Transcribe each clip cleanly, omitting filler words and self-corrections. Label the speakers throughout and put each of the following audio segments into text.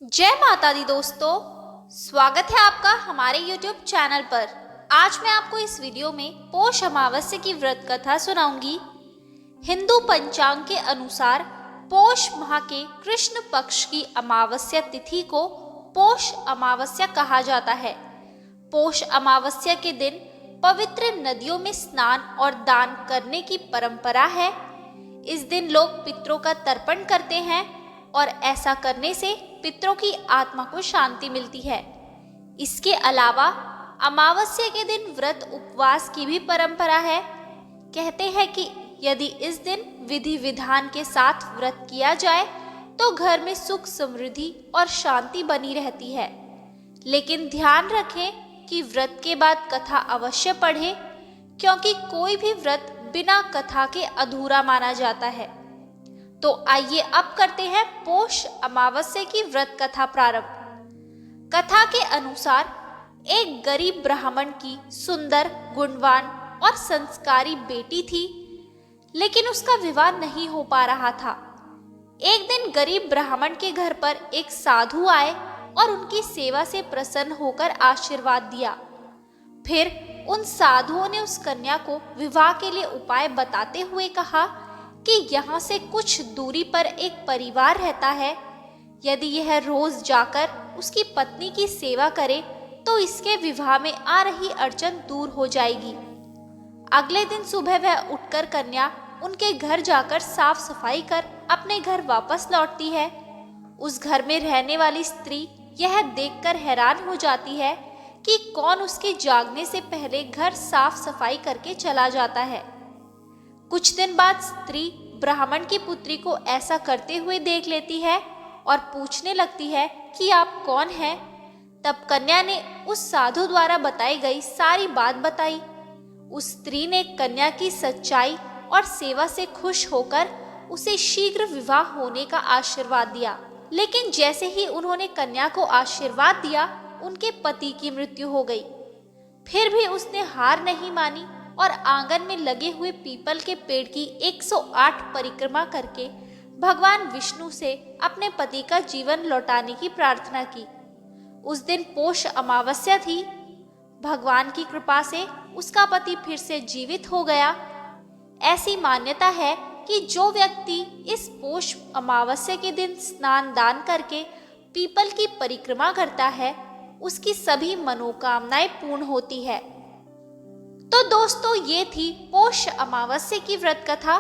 Speaker 1: जय माता दी दोस्तों, स्वागत है आपका हमारे YouTube चैनल पर। आज मैं आपको इस वीडियो में पोष अमावस्या की व्रत कथा सुनाऊंगी। हिंदू पंचांग के अनुसार पोष माह के कृष्ण पक्ष की अमावस्या तिथि को पोष अमावस्या कहा जाता है। पोष अमावस्या के दिन पवित्र नदियों में स्नान और दान करने की परंपरा है। इस दिन लोग पितरों का तर्पण करते हैं और ऐसा करने से पितरों की आत्मा को शांति मिलती है। इसके अलावा अमावस्या के दिन व्रत उपवास की भी परंपरा है। कहते हैं कि यदि इस दिन विधि विधान के साथ व्रत किया जाए तो घर में सुख समृद्धि और शांति बनी रहती है। लेकिन ध्यान रखें कि व्रत के बाद कथा अवश्य पढ़ें, क्योंकि कोई भी व्रत बिना कथा के अधूरा माना जाता है। तो आइए अब करते हैं पोष अमावस्या की व्रत कथा प्रारंभ। कथा के अनुसार एक गरीब ब्राह्मण की सुंदर, गुणवान और संस्कारी बेटी थी, लेकिन उसका विवाह नहीं हो पा रहा था। एक दिन गरीब ब्राह्मण के घर पर एक साधु आए और उनकी सेवा से प्रसन्न होकर आशीर्वाद दिया। फिर उन साधुओं ने उस कन्या को विवाह के लिए उपाय बताते हुए कहा कि यहाँ से कुछ दूरी पर एक परिवार रहता है। यदि यह रोज जाकर उसकी पत्नी की सेवा करे तो इसके विवाह में आ रही अड़चन दूर हो जाएगी। अगले दिन सुबह वह उठकर कन्या उनके घर जाकर साफ सफाई कर अपने घर वापस लौटती है। उस घर में रहने वाली स्त्री यह देखकर हैरान हो जाती है कि कौन उसके जागने से पहले घर साफ सफाई करके चला जाता है। कुछ दिन बाद स्त्री ब्राह्मण की पुत्री को ऐसा करते हुए देख लेती है और पूछने लगती है कि आप कौन हैं। तब कन्या ने उस साधु द्वारा बताई गई सारी बात बताई। उस स्त्री ने कन्या की सच्चाई और सेवा से खुश होकर उसे शीघ्र विवाह होने का आशीर्वाद दिया। लेकिन जैसे ही उन्होंने कन्या को आशीर्वाद दिया, उनके पति की मृत्यु हो गई। फिर भी उसने हार नहीं मानी और आंगन में लगे हुए पीपल के पेड़ की 108 परिक्रमा करके भगवान विष्णु से अपने पति का जीवन लौटाने की प्रार्थना की। उस दिन पोष अमावस्या थी। भगवान की कृपा से उसका पति फिर से जीवित हो गया। ऐसी मान्यता है कि जो व्यक्ति इस पोष अमावस्या के दिन स्नान दान करके पीपल की परिक्रमा करता है, उसकी सभी मनोकामनाएं पूर्ण होती है। तो दोस्तों, ये थी पोष अमावस्या की व्रत कथा।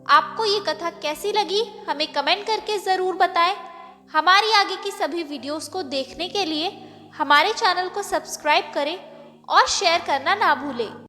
Speaker 1: आपको ये कथा कैसी लगी हमें कमेंट करके ज़रूर बताएं। हमारी आगे की सभी वीडियोस को देखने के लिए हमारे चैनल को सब्सक्राइब करें और शेयर करना ना भूलें।